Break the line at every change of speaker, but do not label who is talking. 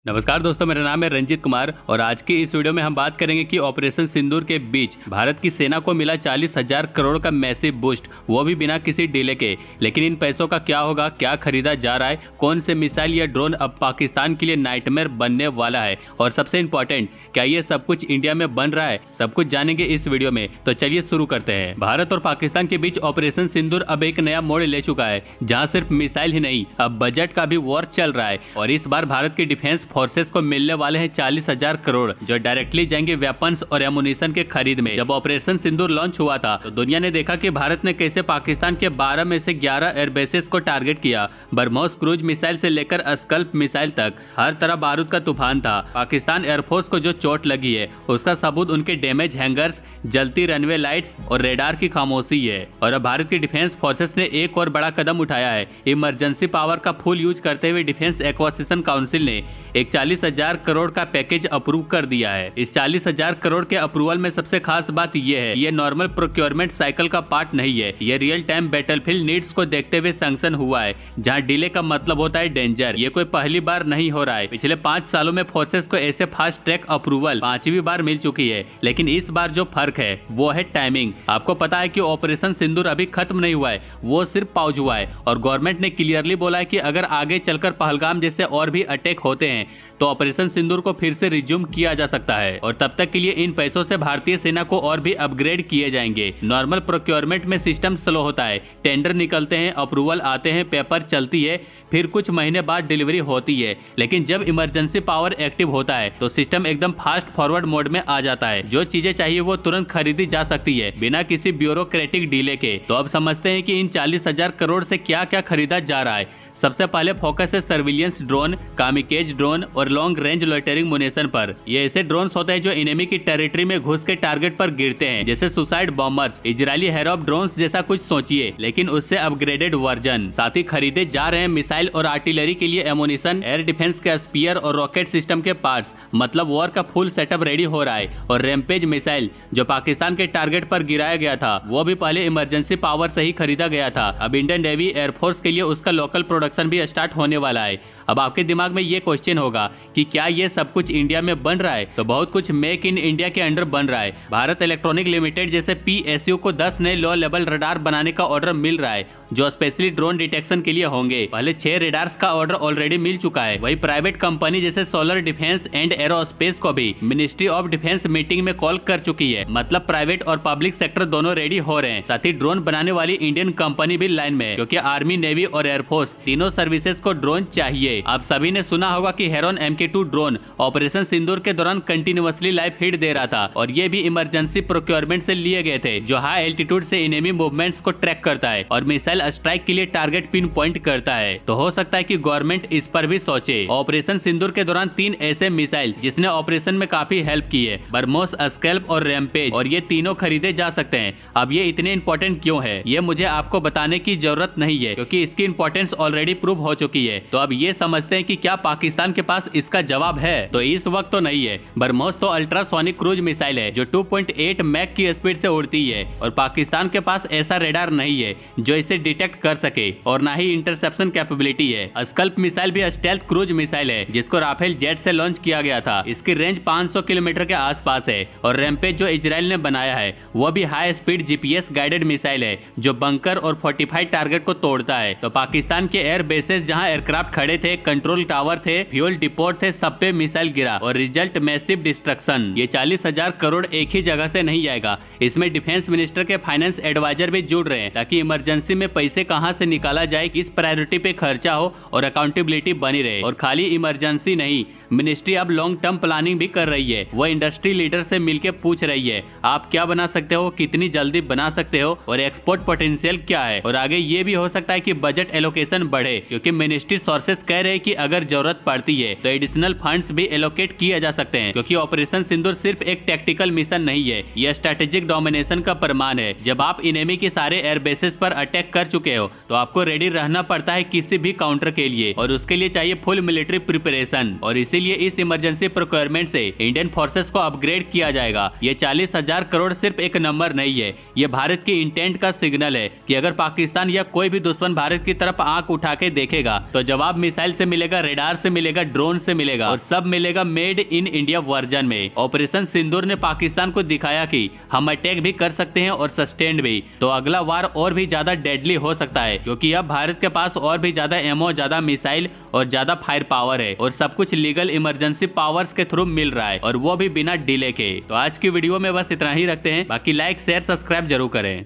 नमस्कार दोस्तों, मेरा नाम है रंजीत कुमार और आज की इस वीडियो में हम बात करेंगे कि ऑपरेशन सिंदूर के बीच भारत की सेना को मिला 40,000 करोड़ का मैसिव बूस्ट, वो भी बिना किसी डिले के। लेकिन इन पैसों का क्या होगा, क्या खरीदा जा रहा है, कौन से मिसाइल या ड्रोन अब पाकिस्तान के लिए नाइटमेयर बनने वाला है, और सबसे इम्पोर्टेंट, क्या ये सब कुछ इंडिया में बन रहा है, सब कुछ जानेंगे इस वीडियो में। तो चलिए शुरू करते हैं। भारत और पाकिस्तान के बीच ऑपरेशन सिंदूर अब एक नया मोड़ ले चुका है, जहाँ सिर्फ मिसाइल ही नहीं, अब बजट का भी वॉर चल रहा है। और इस बार भारत की डिफेंस फोर्सेस को मिलने वाले हैं 40,000 करोड़, जो डायरेक्टली जाएंगे वेपन्स और एमुनिशन के खरीद में। जब ऑपरेशन सिंदूर लॉन्च हुआ था तो दुनिया ने देखा कि भारत ने कैसे पाकिस्तान के 12 में से 11 एयरबेसेस को टारगेट किया। ब्रह्मोस क्रूज मिसाइल से लेकर स्कल्प मिसाइल तक हर तरह बारूद का तूफान था। पाकिस्तान एयरफोर्स को जो चोट लगी है उसका सबूत उनके डैमेज हैंगर्स, जलती रनवे लाइट्स और रेडार की खामोशी है। और अब भारत की डिफेंस फोर्सेस ने एक और बड़ा कदम उठाया है। इमरजेंसी पावर का फुल यूज करते हुए डिफेंस एक्विजिशन काउंसिल ने एक 40,000 करोड़ का पैकेज अप्रूव कर दिया है। इस 40,000 करोड़ के अप्रूवल में सबसे खास बात यह है, ये नॉर्मल प्रोक्योरमेंट साइकिल का पार्ट नहीं है। ये रियल टाइम बैटलफील्ड नीड्स को देखते हुए सैंक्शन हुआ है, जहां डिले का मतलब होता है डेंजर। ये कोई पहली बार नहीं हो रहा है। पिछले 5 सालों में फोर्सेस को ऐसे फास्ट ट्रैक अप्रूवल 5वीं बार मिल चुकी है। लेकिन इस बार जो फर्क है वो है टाइमिंग। आपको पता है कि ऑपरेशन सिंदूर अभी खत्म नहीं हुआ है, वो सिर्फ पॉज हुआ है। और गवर्नमेंट ने क्लियरली बोला है कि अगर आगे चलकर पहलगाम जैसे और भी अटैक होते हैं तो ऑपरेशन सिंदूर को फिर से रिज्यूम किया जा सकता है। और तब तक के लिए इन पैसों से भारतीय सेना को और भी अपग्रेड किए जाएंगे। नॉर्मल प्रोक्योरमेंट में सिस्टम स्लो होता है, टेंडर निकलते हैं, अप्रूवल आते हैं, पेपर चलती है, फिर कुछ महीने बाद डिलीवरी होती है। लेकिन जब इमरजेंसी पावर एक्टिव होता है तो सिस्टम एकदम फास्ट फॉरवर्ड मोड में आ जाता है। जो चीजें चाहिए वो तुरंत खरीदी जा सकती है बिना किसी ब्यूरोक्रेटिक डिले के। तो अब समझते हैं कि इन 40,000 करोड़ से क्या क्या खरीदा जा रहा है। सबसे पहले फोकस है सर्विलियंस ड्रोन, कामिकेज ड्रोन और लॉन्ग रेंज लोइटरिंग मुनेशन पर। ये ऐसे ड्रोन्स होते हैं जो एनिमी की टेरिटरी में घुस के टारगेट पर गिरते हैं, जैसे सुसाइड बॉम्बर्स, इजरायली हेरोप ड्रोन्स जैसा कुछ सोचिए, लेकिन उससे अपग्रेडेड वर्जन। साथ ही खरीदे जा रहे हैं मिसाइल और आर्टिलरी के लिए एमुनिशन, एयर डिफेंस के स्पीयर और रॉकेट सिस्टम के पार्ट्स, मतलब वॉर का फुल सेटअप रेडी हो रहा है। और रैम्पेज मिसाइल जो पाकिस्तान के टारगेट पर गिराया गया था, वो भी पहले इमरजेंसी पावर से ही खरीदा गया था। अब इंडियन नेवी एयरफोर्स के लिए उसका लोकल प्रोडक्शन भी स्टार्ट होने वाला है। अब आपके दिमाग में ये क्वेश्चन होगा कि क्या ये सब कुछ इंडिया में बन रहा है? तो बहुत कुछ मेक इन इंडिया के अंडर बन रहा है। भारत इलेक्ट्रॉनिक लिमिटेड जैसे PSU को 10 नए लो लेवल रडार बनाने का ऑर्डर मिल रहा है, जो स्पेशली ड्रोन डिटेक्शन के लिए होंगे। पहले 6 रेडार्स का ऑर्डर ऑलरेडी मिल चुका है। वही प्राइवेट कंपनी जैसे सोलर डिफेंस एंड एरोस्पेस को भी मिनिस्ट्री ऑफ डिफेंस मीटिंग में कॉल कर चुकी है। मतलब प्राइवेट और पब्लिक सेक्टर दोनों रेडी हो रहे हैं। साथ ही ड्रोन बनाने वाली इंडियन कंपनी भी लाइन में है, क्योंकि आर्मी, नेवी और एयरफोर्स तीनों सर्विसेज को ड्रोन चाहिए। आप सभी ने सुना होगा कि हेरॉन MK2 ड्रोन ऑपरेशन सिंदूर के दौरान कंटिन्यूअसली लाइव हिट दे रहा था, और ये भी इमरजेंसी प्रोक्योरमेंट से लिए गए थे, जो हाई एल्टीट्यूड से एनिमी मूवमेंट्स को ट्रैक करता है और मिसाइल स्ट्राइक के लिए टारगेट पिन पॉइंट करता है। तो हो सकता है कि गवर्नमेंट इस पर भी सोचे। ऑपरेशन सिंदूर के दौरान 3 ऐसे मिसाइल जिसने ऑपरेशन में काफी हेल्प की है, ब्रह्मोस, स्कैल्प और रैम्पेज, और ये तीनों खरीदे जा सकते हैं। अब ये इतने इंपॉर्टेंट क्यों है, ये मुझे आपको बताने की जरूरत नहीं है, क्योंकि इसकी इंपॉर्टेंस ऑलरेडी प्रूव हो चुकी है। तो अब ये समझते हैं कि क्या पाकिस्तान के पास इसका जवाब है? तो इस वक्त तो नहीं है। ब्रह्मोस तो अल्ट्रासोनिक क्रूज मिसाइल है जो 2.8 मैक की स्पीड से उड़ती है, और पाकिस्तान के पास ऐसा रेडार नहीं है जो इसे डिटेक्ट कर सके, और ना ही इंटरसेप्शन कैपेबिलिटी है। स्कल्प मिसाइल भी स्टेल्थ क्रूज मिसाइल है, जिसको राफेल जेट से लॉन्च किया गया था। इसकी रेंज 500 किलोमीटर के आसपास है। और रैम्पेज जो इजराइल ने बनाया है, वो भी high speed GPS guided missile है, जो बंकर और फोर्टिफाइड टारगेट को तोड़ता है। तो पाकिस्तान के एयर बेसेस जहां एयरक्राफ्ट खड़े थे, कंट्रोल टावर थे, फ्यूल डिपोट थे, सब पे मिसाइल गिरा और रिजल्ट मैसिव डिस्ट्रक्शन। ये 40,000 करोड़ एक ही जगह से नहीं जाएगा। इसमें डिफेंस मिनिस्टर के फाइनेंस एडवाइजर भी जुड़ रहे हैं, ताकि इमरजेंसी में पैसे कहां से निकाला जाए, किस प्रायोरिटी पे खर्चा हो और अकाउंटेबिलिटी बनी रहे। और खाली इमरजेंसी नहीं, मिनिस्ट्री अब लॉन्ग टर्म प्लानिंग भी कर रही है। वो इंडस्ट्री लीडर से मिलकर पूछ रही है, आप क्या बना सकते हो, कितनी जल्दी बना सकते हो, और एक्सपोर्ट पोटेंशियल क्या है। और आगे ये भी हो सकता है कि बजट एलोकेशन बढ़े, क्योंकि मिनिस्ट्री सोर्सेस कह रहे हैं कि अगर जरूरत पड़ती है तो एडिशनल फंड्स भी एलोकेट किए जा सकते हैं। क्योंकि ऑपरेशन सिंदूर सिर्फ एक टैक्टिकल मिशन नहीं है, यह स्ट्रेटेजिक डोमिनेशन का प्रमाण है। जब आप एनिमी के सारे एयर बेसेस पर अटैक कर चुके हो तो आपको रेडी रहना पड़ता है किसी भी काउंटर के लिए, और उसके लिए चाहिए फुल मिलिट्री प्रिपरेशन। और इसीलिए इस इमरजेंसी प्रोक्योरमेंट से इंडियन फोर्सेस को अपग्रेड किया जाएगा। ये 40,000 करोड़ सिर्फ एक नंबर नहीं है, ये भारत की इंटेंट का सिग्नल है कि अगर पाकिस्तान या कोई भी दुश्मन भारत की तरफ आंख उठा के देखेगा तो जवाब मिसाइल मिसाइल से मिलेगा, रेडार से मिलेगा, ड्रोन से मिलेगा और सब मिलेगा मेड इन इंडिया वर्जन में। ऑपरेशन सिंदूर ने पाकिस्तान को दिखाया कि हम अटैक भी कर सकते हैं और सस्टेन्ड भी। तो अगला वार और भी ज्यादा डेडली हो सकता है, क्योंकि अब भारत के पास और भी ज्यादा एमओ, ज्यादा मिसाइल और ज्यादा फायर पावर है और सब कुछ लीगल इमरजेंसी पावर्स के थ्रू मिल रहा है, और वो भी बिना डिले के। तो आज की वीडियो में बस इतना ही रखते हैं, बाकी लाइक शेयर सब्सक्राइब जरूर करें।